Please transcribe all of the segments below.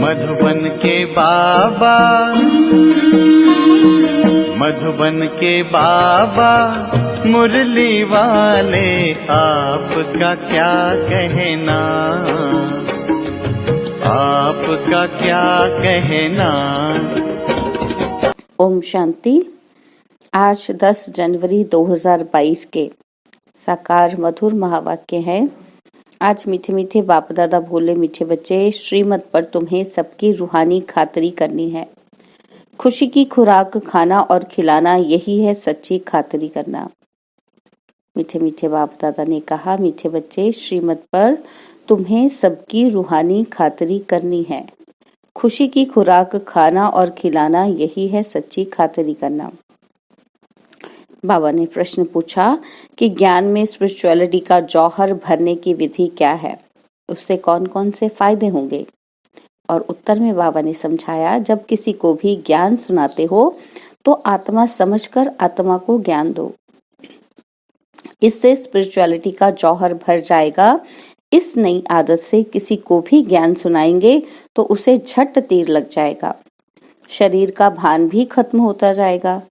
मधुबन के बाबा, मधुबन के बाबा मुरली वाले, आपका क्या कहना, आपका क्या कहना। ओम शांति। आज 10 जनवरी 2022 के साकार मधुर महावाक्य हैं। आज मीठे मीठे बाप दादा बोले, मीठे बच्चे, श्रीमत पर तुम्हें सबकी रूहानी खातरी करनी है। खुशी की खुराक खाना और खिलाना, यही है सच्ची खातरी करना। मीठे मीठे बाप दादा ने कहा, मीठे बच्चे, श्रीमत पर तुम्हें सबकी रूहानी खातरी करनी है। खुशी की खुराक खाना और खिलाना, यही है सच्ची खातरी करना। बाबा ने प्रश्न पूछा कि ज्ञान में स्पिरिचुअलिटी का जौहर भरने की विधि क्या है, उससे कौन कौन से फायदे होंगे। और उत्तर में बाबा ने समझाया, जब किसी को भी ज्ञान सुनाते हो तो आत्मा समझकर आत्मा को ज्ञान दो, इससे स्पिरिचुअलिटी का जौहर भर जाएगा। इस नई आदत से किसी को भी ज्ञान सुनाएंगे तो उसे झट तीर लग जाएगा, शरीर का भान भी खत्म होता जाएगा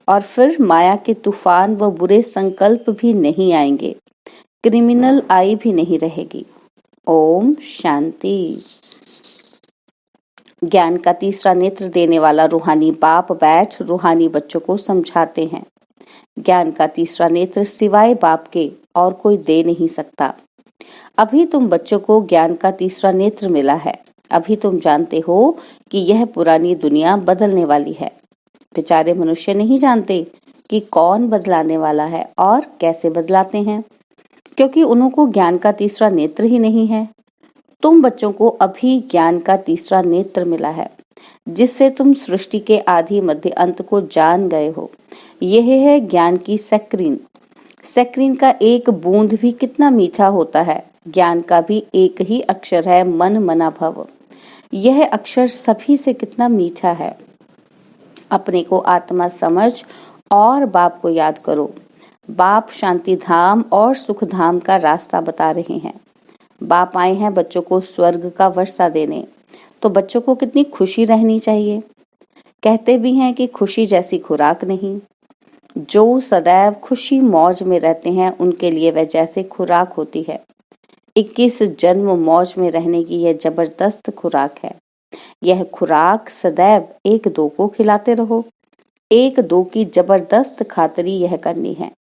और फिर माया के तूफान व बुरे संकल्प भी नहीं आएंगे, क्रिमिनल आई भी नहीं रहेगी। ओम शांति। ज्ञान का तीसरा नेत्र देने वाला रूहानी बाप बैठ रूहानी बच्चों को समझाते हैं। ज्ञान का तीसरा नेत्र सिवाय बाप के और कोई दे नहीं सकता। अभी तुम बच्चों को ज्ञान का तीसरा नेत्र मिला है। अभी तुम जानते हो कि यह पुरानी दुनिया बदलने वाली है। बेचारे मनुष्य नहीं जानते कि कौन बदलाने वाला है और कैसे बदलाते हैं, क्योंकि उनको ज्ञान का तीसरा नेत्र ही नहीं है। तुम बच्चों को अभी ज्ञान का तीसरा नेत्र मिला है, जिससे तुम सृष्टि के आदि मध्य अंत को जान गए हो। यह है ज्ञान की सक्रीन। सक्रीन का एक बूंद भी कितना मीठा होता है। ज्ञान का भी एक ही अक्षर है, मन मना भव। यह अक्षर सभी से कितना मीठा है। अपने को आत्मा समझ और बाप को याद करो। बाप शांति धाम और सुख धाम का रास्ता बता रहे हैं। बाप आए हैं बच्चों को स्वर्ग का वर्षा देने, तो बच्चों को कितनी खुशी रहनी चाहिए। कहते भी हैं कि खुशी जैसी खुराक नहीं। जो सदैव खुशी मौज में रहते हैं, उनके लिए वह जैसे खुराक होती है। 21 जन्म मौज में रहने की यह जबरदस्त खुराक है। यह खुराक सदैव एक दो को खिलाते रहो। एक दो की जबरदस्त खातरी यह करनी है।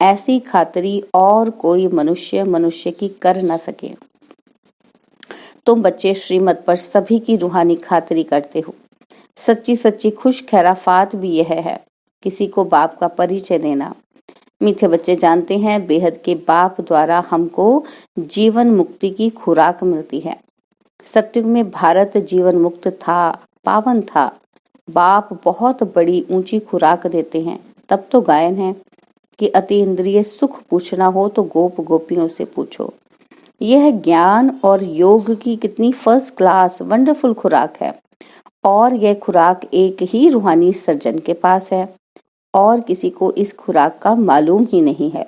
ऐसी खातरी और कोई मनुष्य की कर न सके। तुम बच्चे श्रीमत पर सभी की रूहानी खातरी करते हो। सच्ची सच्ची खुश खैराफात भी यह है, किसी को बाप का परिचय देना। मीठे बच्चे जानते हैं, बेहद के बाप द्वारा हमको जीवन मुक्ति की खुराक मिलती है। सत्युग में भारत जीवन मुक्त था, पावन था। बाप बहुत बड़ी ऊंची खुराक देते हैं। तब तो गायन है कि अति इंद्रिय सुख पूछना हो तो गोप गोपियों से पूछो। यह ज्ञान और योग की कितनी फर्स्ट क्लास वंडरफुल खुराक है। और यह खुराक एक ही रूहानी सर्जन के पास है और किसी को इस खुराक का मालूम ही नहीं है।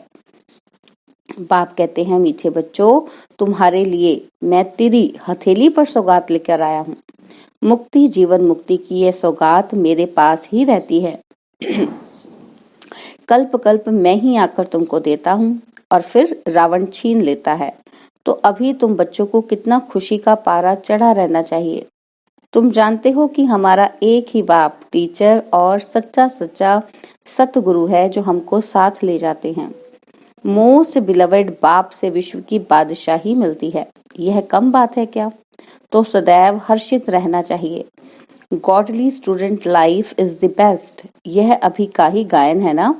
बाप कहते हैं, मीठे बच्चों, तुम्हारे लिए मैं तेरी हथेली पर सौगात लेकर आया हूँ। मुक्ति, जीवन मुक्ति की यह सौगात मेरे पास ही रहती है। कल्प कल्प मैं ही आकर तुमको देता हूँ और फिर रावण छीन लेता है। तो अभी तुम बच्चों को कितना खुशी का पारा चढ़ा रहना चाहिए। तुम जानते हो कि हमारा एक ही बाप टीचर और सच्चा सच्चा सतगुरु है, जो हमको साथ ले जाते हैं। मोस्ट बिलवेड बाप से विश्व की बादशाही मिलती है। यह कम बात है क्या? तो सदैव हर्षित रहना चाहिए। Godly student life is the best, यह अभी का ही गायन है ना।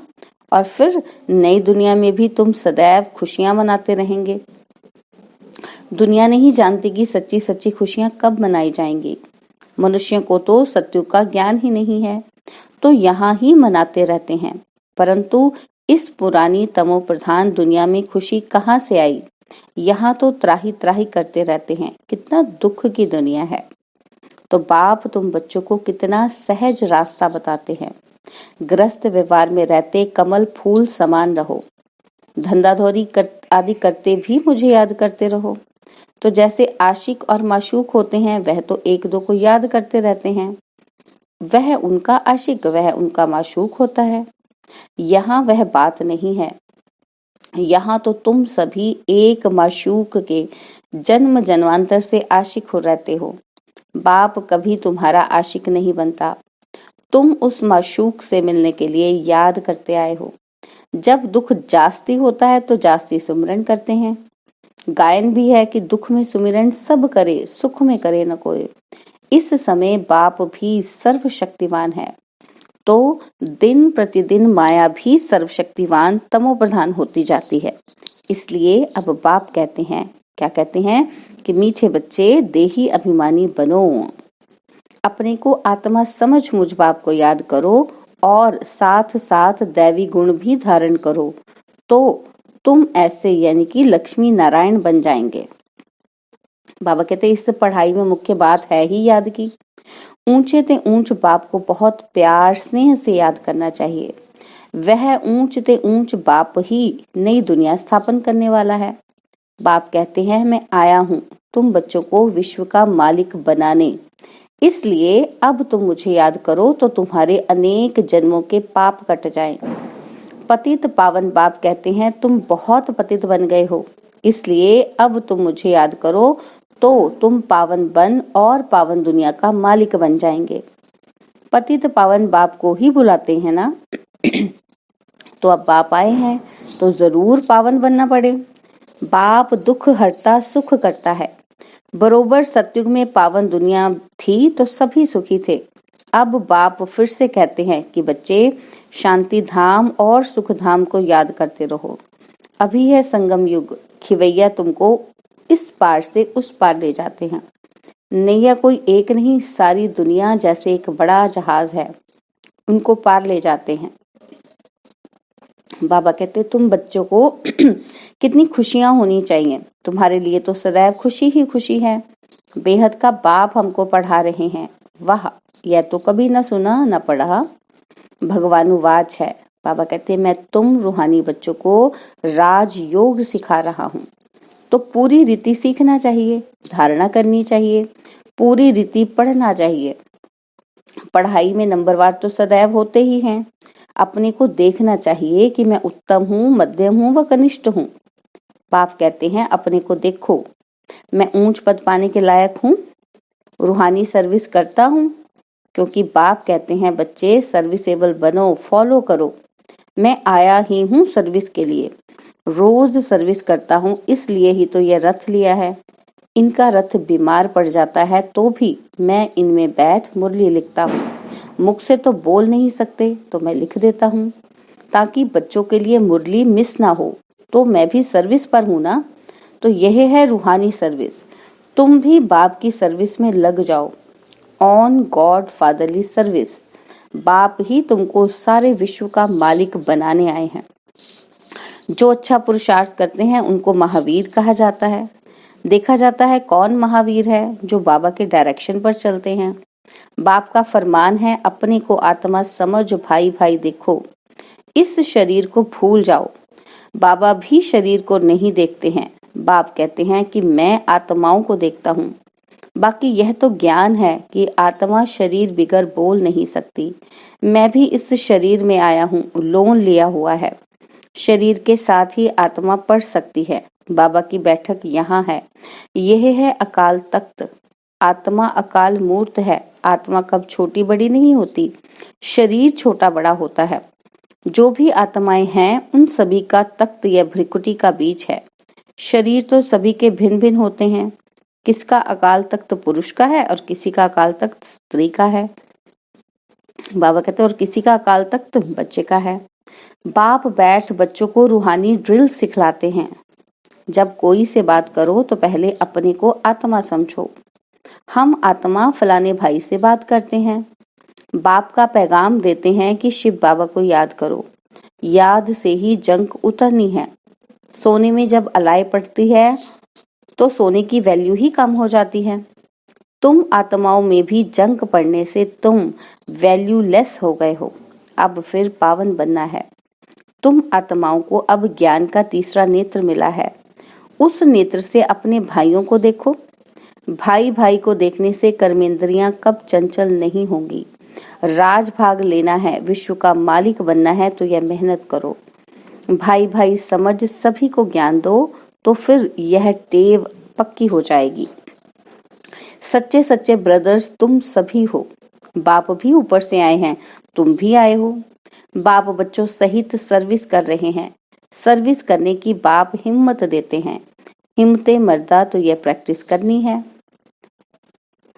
और फिर नई दुनिया में भी तुम सदैव खुशियां मनाते रहेंगे। दुनिया नहीं जानती कि सच्ची सच्ची खुशियां कब मनाई जाएंगी। मनुष्यों को तो सत्युग का ज्ञान ही नहीं है, तो यहाँ ही मनाते रहते हैं। परंतु इस पुरानी तमो प्रधान दुनिया में खुशी कहाँ से आई? यहाँ तो त्राही त्राही करते रहते हैं। कितना दुख की दुनिया है। तो बाप तुम बच्चों को कितना सहज रास्ता बताते हैं। ग्रस्त व्यवहार में रहते कमल फूल समान रहो। धंधाधौरी आदि करते भी मुझे याद करते रहो। तो जैसे आशिक और माशूक होते हैं, वह तो एक दो को याद करते रहते हैं। वह उनका आशिक, वह उनका माशूक होता है। यहाँ वह बात नहीं है। यहाँ तो तुम सभी एक माशूक के जन्म जन्मांतर से आशिक हो रहते हो। बाप कभी तुम्हारा आशिक नहीं बनता। तुम उस माशूक से मिलने के लिए याद करते आए हो। जब दुख जास्ती होता है तो जास्ती सुमिरन करते हैं। गायन भी है कि दुख में सुमिरन सब करे, सुख में करे न कोई। इस समय बाप भी सर्वशक्तिवान है, तो दिन प्रतिदिन माया भी सर्वशक्तिवान तमो प्रधान होती जाती है। इसलिए अब बाप कहते हैं, क्या कहते हैं कि मीठे बच्चे देही अभिमानी बनो, अपने को आत्मा समझ मुझ बाप को याद करो और साथ साथ दैवी गुण भी धारण करो, तो तुम ऐसे यानी कि लक्ष्मी नारायण बन जाएंगे। बाबा कहते इस पढ़ाई में मुख्य बात है ही याद की। ऊंचे ते ऊंच बाप को बहुत प्यार स्नेह से याद करना चाहिए। वह ऊंच ते ऊंच बाप ही नई दुनिया स्थापन करने वाला है। बाप कहते हैं मैं आया हूँ तुम बच्चों को विश्व का मालिक बनाने, इसलिए अब तुम मुझे याद करो तो तुम्हारे अनेक जन्मों के पाप कट जाएं। पतित पावन बाप कहते हैं तुम बहुत पतित बन गए हो, इसलिए अब तुम मुझे याद करो तो तुम पावन बन और पावन दुनिया का मालिक बन जाएंगे। पतित पावन बाप को ही बुलाते हैं ना। तो अब बाप आए हैं तो जरूर पावन बनना पड़े। बाप दुख हरता सुख करता है। बरोबर सतयुग में पावन दुनिया थी तो सभी सुखी थे। अब बाप फिर से कहते हैं कि बच्चे शांति धाम और सुख धाम को याद करते रहो। अभी है संगम युग, खिवैया तुमको इस पार से उस पार ले जाते हैं। नैया कोई एक नहीं, सारी दुनिया जैसे एक बड़ा जहाज है, उनको पार ले जाते हैं। बाबा कहते तुम बच्चों को कितनी खुशियां होनी चाहिए, तुम्हारे लिए तो सदैव खुशी ही खुशी है। बेहद का बाप हमको पढ़ा रहे हैं। वाह, यह तो कभी न सुना न पढ़ा, भगवानुवाच है। बाबा कहते मैं तुम रूहानी बच्चों को राजयोग सिखा रहा हूँ, तो पूरी रीति सीखना चाहिए, धारणा करनी चाहिए, पूरी रीति पढ़ना चाहिए। पढ़ाई में नंबरवार तो सदैव होते ही हैं। अपने को देखना चाहिए कि मैं उत्तम हूँ, मध्यम हूँ व कनिष्ठ हूँ। बाप कहते हैं अपने को देखो, मैं ऊंच पद पाने के लायक हूँ, रूहानी सर्विस करता हूँ। क्योंकि बाप कहते हैं बच्चे सर्विसेबल बनो, फॉलो करो। मैं आया ही हूँ सर्विस के लिए, रोज सर्विस करता हूँ, इसलिए ही तो यह रथ लिया है। इनका रथ बीमार पड़ जाता है तो भी मैं इनमें बैठ मुरली लिखता हूँ। मुख से तो बोल नहीं सकते तो मैं लिख देता हूँ, ताकि बच्चों के लिए मुरली मिस ना हो। तो मैं भी सर्विस पर हूँ ना। तो यह है रूहानी सर्विस। तुम भी बाप की सर्विस में लग जाओ, ऑन गॉड फादरली सर्विस। बाप ही तुमको सारे विश्व का मालिक बनाने आए हैं। जो अच्छा पुरुषार्थ करते हैं उनको महावीर कहा जाता है। देखा जाता है कौन महावीर है, जो बाबा के डायरेक्शन पर चलते हैं। बाप का फरमान है अपने को आत्मा समझ, भाई भाई देखो, इस शरीर को भूल जाओ। बाबा भी शरीर को नहीं देखते हैं। बाप कहते हैं कि मैं आत्माओं को देखता हूँ। बाकी यह तो ज्ञान है कि आत्मा शरीर बिगर बोल नहीं सकती। मैं भी इस शरीर में आया हूँ, लोन लिया हुआ है। शरीर के साथ ही आत्मा पढ़ सकती है। बाबा की बैठक यहाँ है। यह है अकाल तख्त। आत्मा अकाल मूर्त है। आत्मा कब छोटी बड़ी नहीं होती, शरीर छोटा बड़ा होता है। जो भी आत्माएं हैं उन सभी का तख्त या भ्रिकुटी का बीज है। शरीर तो सभी के भिन्न भिन्न होते हैं। किसका अकाल तख्त पुरुष का है और किसी का अकाल तख्त स्त्री का है। बाबा कहते और किसी का अकाल तख्त बच्चे का है। बाप बैठ बच्चों को रूहानी ड्रिल सिखलाते हैं। जब कोई से बात करो तो पहले अपने को आत्मा समझो। हम आत्मा फलाने भाई से बात करते हैं। बाप का पैगाम देते हैं कि शिव बाबा को याद करो, याद से ही जंक उतरनी है। सोने में जब अलाई पड़ती है तो सोने की वैल्यू ही कम हो जाती है। तुम आत्माओं में भी जंक पड़ने से तुम वैल्यूलेस हो गए हो। अब फिर पावन बनना है। तुम आत्माओं को अब ज्ञान का तीसरा नेत्र मिला है। उस नेत्र से अपने भाइयों को देखो। भाई भाई को देखने से कर्मेंद्रियां कब चंचल नहीं होंगी। राजभाग लेना है, विश्व का मालिक बनना है तो यह मेहनत करो। भाई भाई समझ सभी को ज्ञान दो, तो फिर यह टेव पक्की हो जाएगी। सच्चे सच्चे ब्रदर्स तुम सभी हो। बाप भी ऊपर से आए हैं, तुम भी आए हो। बाप बच्चों सहित सर्विस कर रहे हैं। सर्विस करने की बाप हिम्मत देते हैं। हिम्मते मर्दा तो यह प्रैक्टिस करनी है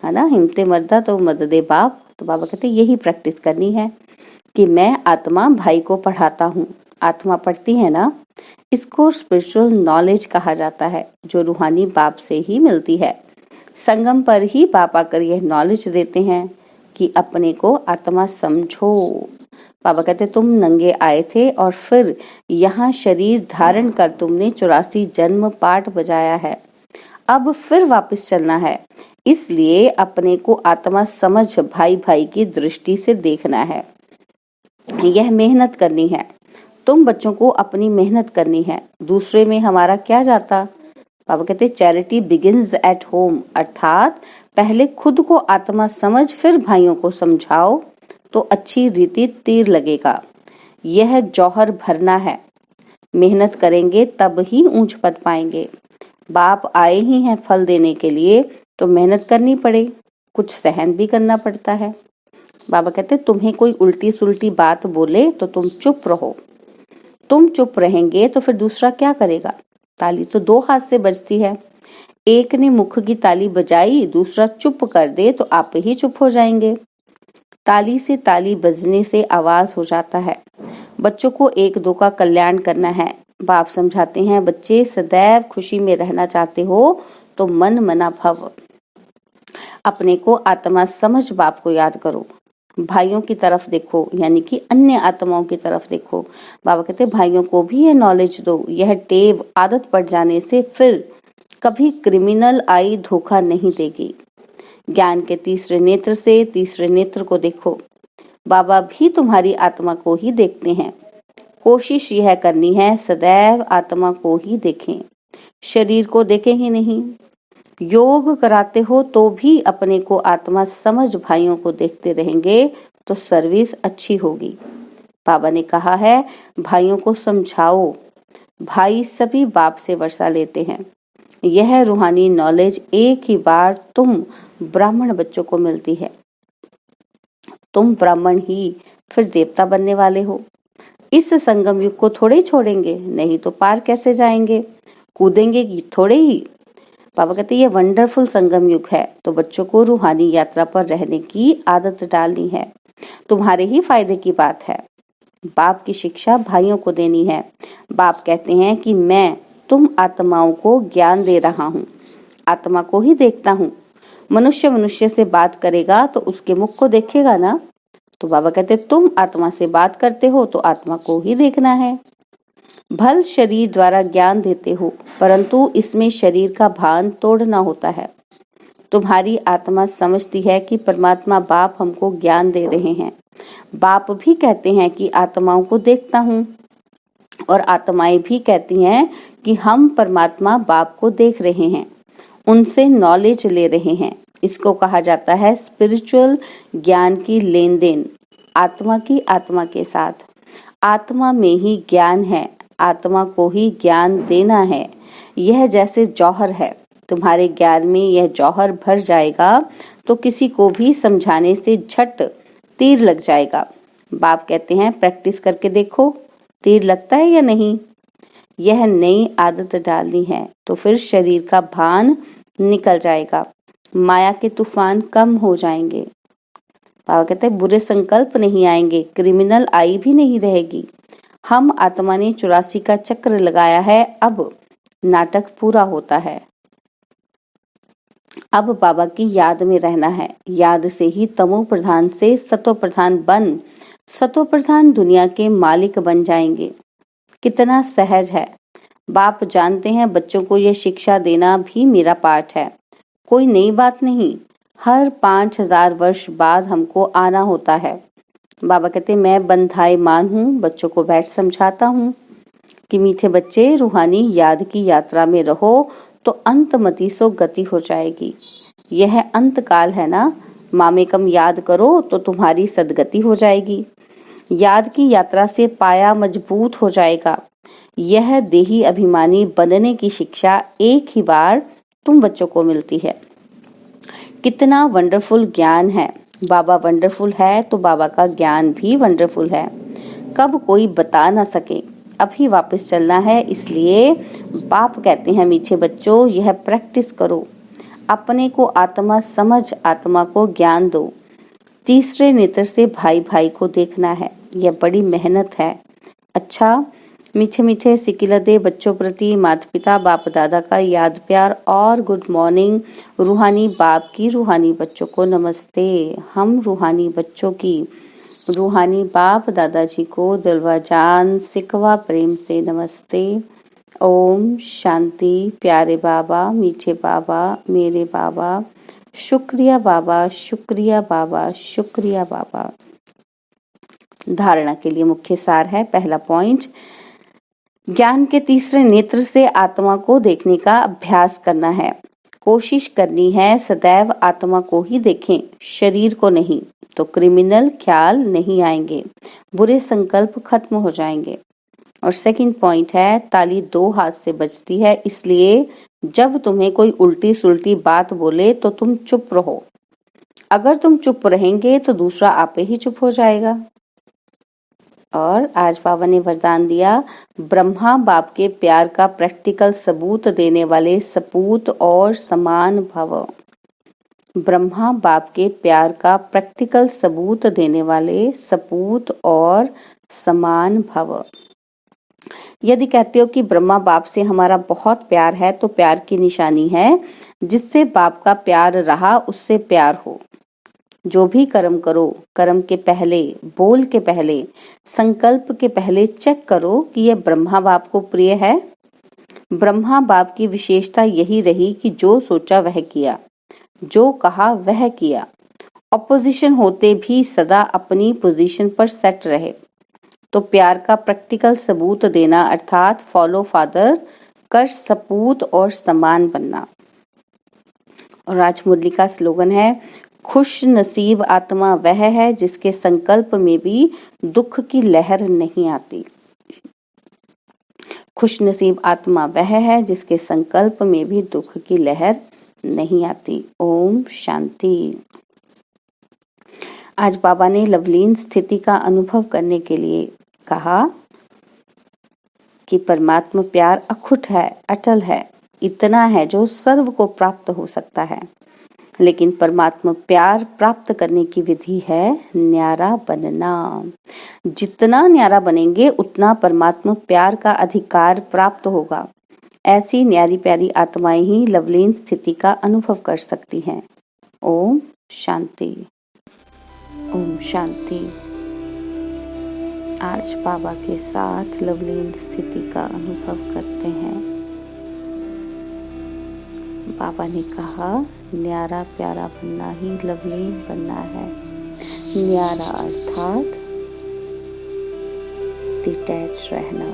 ना। हिम्मते मर्दा तो मददे बाप। तो बाबा कहते यही प्रैक्टिस करनी है कि मैं आत्मा भाई को पढ़ाता हूँ। आत्मा पढ़ती है ना, इसको स्पिरिचुअल नॉलेज कहा जाता है, जो रूहानी बाप से ही मिलती है। संगम पर ही बाप आकर यह नॉलेज देते हैं कि अपने को आत्मा समझो। बाबा कहते तुम नंगे आए थे और फिर यहाँ शरीर धारण कर तुमने 84 जन्म पाठ बजाया है। अब फिर वापस चलना है, इसलिए अपने को आत्मा समझ भाई भाई की दृष्टि से देखना है। यह मेहनत करनी है। तुम बच्चों को अपनी मेहनत करनी है। दूसरे में हमारा क्या जाता। बाबा कहते चैरिटी बिगिंस एट होम, अर्थात पहले खुद को आत्मा समझ फिर भाइयों को समझाओ तो अच्छी रीति तीर लगेगा। यह जौहर भरना है। मेहनत करेंगे तब ही ऊंच पद पाएंगे। बाप आए ही हैं फल देने के लिए, तो मेहनत करनी पड़े, कुछ सहन भी करना पड़ता है। बाबा कहते तुम्हें कोई उल्टी सुल्टी बात बोले तो तुम चुप रहो। तुम चुप रहेंगे तो फिर दूसरा क्या करेगा। ताली तो 2 हाथ से बजती है। एक ने मुख की ताली बजाई, दूसरा चुप कर दे तो आप ही चुप हो जाएंगे। ताली से ताली बजने से आवाज हो जाता है। बच्चों को 1-2 का कल्याण करना है। बाप समझाते हैं बच्चे सदैव खुशी में रहना चाहते हो तो मन मना भव। अपने को आत्मा समझ बाप को याद करो। भाइयों की तरफ देखो, यानी कि अन्य आत्माओं की तरफ देखो। बाबा कहते भाइयों को भी ये नॉलेज दो। यह टेव आदत पड़ जाने से फिर कभी क्रिमिनल आई धोखा नहीं देगी। ज्ञान के तीसरे नेत्र से तीसरे नेत्र को देखो। बाबा भी तुम्हारी आत्मा को ही देखते हैं। कोशिश यह करनी है सदैव आत्मा को ही देखें, शरीर को देखें ही नहीं। योग कराते हो तो भी अपने को आत्मा समझ भाइयों को देखते रहेंगे तो सर्विस अच्छी होगी। बाबा ने कहा है भाइयों को समझाओ। भाई सभी बाप से वर्षा लेते हैं। यह रूहानी नॉलेज एक ही बार तुम ब्राह्मण बच्चों को मिलती है। तुम ब्राह्मण ही फिर देवता बनने वाले हो। इस संगम युग को थोड़े ही छोड़ेंगे, नहीं तो पार कैसे जाएंगे। कूदेंगे थोड़े ही। बाबा कहते ये वंडरफुल संगम युग है, तो बच्चों को रूहानी यात्रा पर रहने की आदत डालनी है। तुम्हारे ही फायदे की बात है। बाप की शिक्षा भाइयों को देनी है। बाप कहते हैं कि मैं तुम आत्माओं को ज्ञान दे रहा हूँ, आत्मा को ही देखता हूँ। मनुष्य मनुष्य से बात करेगा तो उसके मुख को देखेगा ना। तो बाबा कहते तुम आत्मा से बात करते हो तो आत्मा को ही देखना है। भल शरीर द्वारा ज्ञान देते हो, परंतु इसमें शरीर का भान तोड़ना होता है। तुम्हारी आत्मा समझती है कि परमात्मा बाप हमको ज्ञान दे रहे हैं। बाप भी कहते हैं कि आत्माओं को देखता हूँ, और आत्माएं भी कहती हैं कि हम परमात्मा बाप को देख रहे हैं, उनसे नॉलेज ले रहे हैं। इसको कहा जाता है स्पिरिचुअल ज्ञान की लेन देन, आत्मा की आत्मा के साथ। आत्मा में ही ज्ञान है, आत्मा को ही ज्ञान देना है। यह जैसे जौहर है, तुम्हारे ज्ञान में यह जौहर भर जाएगा तो किसी को भी समझाने से झट तीर लग जाएगा। बाप कहते हैं प्रैक्टिस करके देखो तीर लगता है या नहीं। यह नई आदत डालनी है तो फिर शरीर का भान निकल जाएगा, माया के तूफान कम हो जाएंगे। बाबा कहते हैं बुरे संकल्प नहीं आएंगे, क्रिमिनल आई भी नहीं रहेगी। हम आत्मा ने 84 का चक्र लगाया है, अब नाटक पूरा होता है। अब बाबा की याद में रहना है। याद से ही तमो प्रधान से सतो प्रधान बन सतो प्रधान दुनिया के मालिक बन जाएंगे। कितना सहज है। बाप जानते हैं बच्चों को यह शिक्षा देना भी मेरा पाठ है, कोई नई बात नहीं। हर 5000 वर्ष बाद हमको आना होता है। बाबा कहते मैं बंधाई मान हूँ, बच्चों को बैठ समझाता हूँ। कि मीठे बच्चे रूहानी याद की यात्रा में रहो तो अंतमति सो गति हो जाएगी। यह अंत काल है ना, मामेकम याद करो तो तुम्हारी सदगति हो जाएगी। याद की यात्रा से पाया मजबूत हो जाएगा। यह देही अभिमानी बनने की शिक्षा एक ही बार तुम बच्चों को मिलती है। कितना वंडरफुल ज्ञान है। बाबा वंडरफुल है तो बाबा का ज्ञान भी वंडरफुल है। कब कोई बता ना सके। अभी वापस चलना है, इसलिए बाप कहते हैं मीठे बच्चों, यह प्रैक्टिस करो। अपने को आत्मा समझ आत्मा को ज्ञान दो। तीसरे नेत्र से भाई भाई को देखना है। यह बड़ी मेहनत है। अच्छा, मीठे मीठे सिकिलदे बच्चों प्रति माता पिता बाप दादा का याद प्यार और गुड मॉर्निंग। रूहानी बाप की रूहानी बच्चों को नमस्ते। हम रूहानी बच्चों की रूहानी बाप दादाजी को दिलवा जान सिकवा प्रेम से नमस्ते। ओम शांति। प्यारे बाबा, मीठे बाबा, मेरे बाबा, शुक्रिया बाबा, शुक्रिया बाबा, शुक्रिया बाबा। धारणा के लिए मुख्य सार है। पहला पॉइंट, ज्ञान के तीसरे नेत्र से आत्मा को देखने का अभ्यास करना है। कोशिश करनी है सदैव आत्मा को ही देखें, शरीर को नहीं, तो क्रिमिनल ख्याल नहीं आएंगे, बुरे संकल्प खत्म हो जाएंगे। और सेकंड पॉइंट है, ताली दो हाथ से बजती है, इसलिए जब तुम्हें कोई उल्टी सुल्टी बात बोले तो तुम चुप रहो। अगर तुम चुप रहेंगे तो दूसरा आपे ही चुप हो जाएगा। और आज बाबा ने वरदान दिया, ब्रह्मा बाप के प्यार का प्रैक्टिकल सबूत देने वाले सपूत और समान भव। ब्रह्मा बाप के प्यार का प्रैक्टिकल सबूत देने वाले सपूत और समान भव। यदि कहते हो कि ब्रह्मा बाप से हमारा बहुत प्यार है, तो प्यार की निशानी है जिससे बाप का प्यार रहा उससे प्यार हो। जो भी कर्म करो, कर्म के पहले, बोल के पहले, संकल्प के पहले चेक करो कि यह ब्रह्मा बाप को प्रिय है। ब्रह्मा बाप की विशेषता यही रही कि जो सोचा वह किया, जो कहा वह किया। ऑपोजिशन होते भी सदा अपनी पोजीशन पर सेट रहे। तो प्यार का प्रैक्टिकल सबूत देना अर्थात फॉलो फादर कर सपूत और समान बनना। और आज मुरली का स्लोगन है, खुश नसीब आत्मा वह है जिसके संकल्प में भी दुख की लहर नहीं आती। खुश नसीब आत्मा वह है जिसके संकल्प में भी दुख की लहर नहीं आती। ओम शांति। आज बाबा ने लवलीन स्थिति का अनुभव करने के लिए कहा कि परमात्मा प्यार अखुट है, अटल है, इतना है जो सर्व को प्राप्त हो सकता है। लेकिन परमात्मा प्यार प्राप्त करने की विधि है न्यारा बनना। जितना न्यारा बनेंगे उतना परमात्मा प्यार का अधिकार प्राप्त होगा। ऐसी न्यारी प्यारी आत्माएं ही लवलीन स्थिति का अनुभव कर सकती हैं। ओम शांति। ओम शांति। आज बाबा के साथ लवलीन स्थिति का अनुभव करते हैं। बाबा ने कहा, न्यारा प्यारा बनना ही लवलीन बनना है। न्यारा अर्थात डिटैच रहना,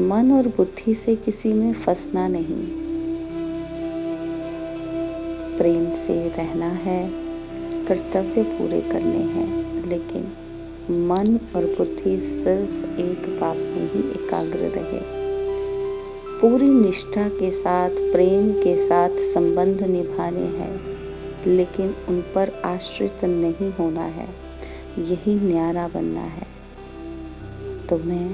मन और बुद्धि से किसी में फंसना नहीं, प्रेम से रहना है, कर्तव्य पूरे करने हैं, लेकिन मन और बुद्धि सिर्फ एक बात में ही एकाग्र रहे। पूरी निष्ठा के साथ, प्रेम के साथ संबंध निभाने हैं, लेकिन उन पर आश्रित नहीं होना है। यही न्यारा बनना है। तो मैं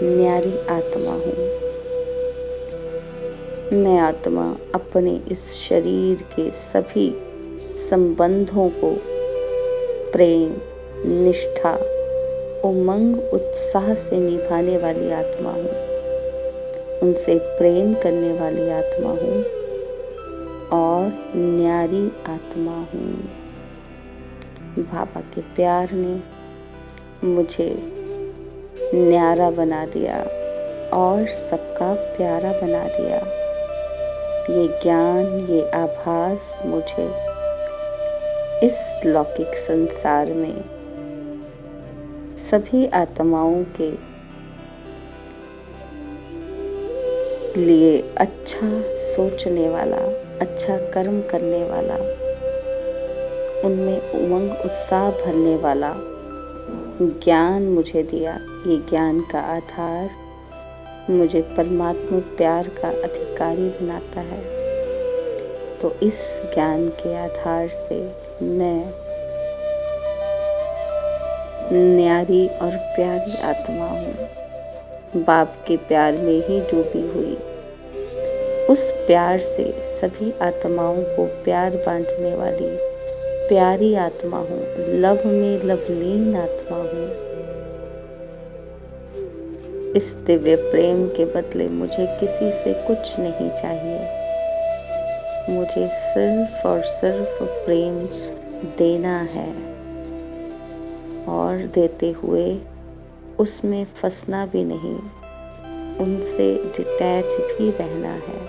न्यारी आत्मा हूँ। मैं आत्मा अपने इस शरीर के सभी संबंधों को प्रेम, निष्ठा, उमंग, उत्साह से निभाने वाली आत्मा हूँ। उनसे प्रेम करने वाली आत्मा हूँ और न्यारी आत्मा हूँ। बाबा के प्यार ने मुझे न्यारा बना दिया और सबका प्यारा बना दिया। ये ज्ञान, ये आभास मुझे इस लौकिक संसार में सभी आत्माओं के लिए अच्छा सोचने वाला, अच्छा कर्म करने वाला, उनमें उमंग उत्साह भरने वाला ज्ञान मुझे दिया। ये ज्ञान का आधार मुझे परमात्मा प्यार का अधिकारी बनाता है। तो इस ज्ञान के आधार से मैं न्यारी और प्यारी आत्मा हूँ, बाप के प्यार में ही डूबी हुई। उस प्यार से सभी आत्माओं को प्यार बांटने वाली प्यारी आत्मा हूँ, लव में लवलीन आत्मा हूँ। इस दिव्य प्रेम के बदले मुझे किसी से कुछ नहीं चाहिए। मुझे सिर्फ और सिर्फ प्रेम देना है और देते हुए उसमें फंसना भी नहीं, उनसे डिटैच भी रहना है।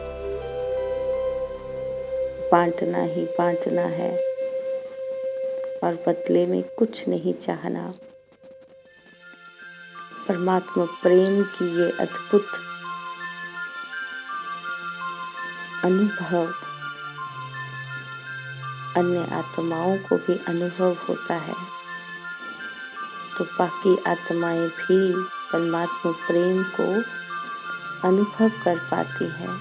बांटना ही बांटना है और बदले में कुछ नहीं चाहना। परमात्मा प्रेम की ये अद्भुत अनुभव अन्य आत्माओं को भी अनुभव होता है, तो बाकी आत्माएं भी परमात्मा प्रेम को अनुभव कर पाती हैं।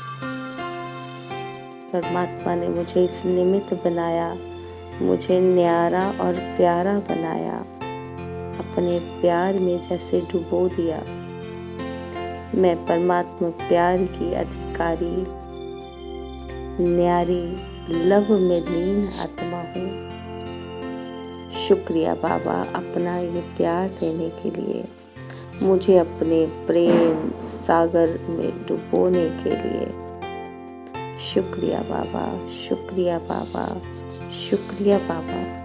परमात्मा ने मुझे इस निमित्त बनाया, मुझे न्यारा और प्यारा बनाया, अपने प्यार में जैसे डुबो दिया। मैं परमात्मा प्यार की अधिकारी, न्यारी, लव में लीन आत्मा हूँ। शुक्रिया बाबा, अपना ये प्यार देने के लिए, मुझे अपने प्रेम सागर में डुबोने के लिए। शुक्रिया बाबा, शुक्रिया बाबा, शुक्रिया बाबा।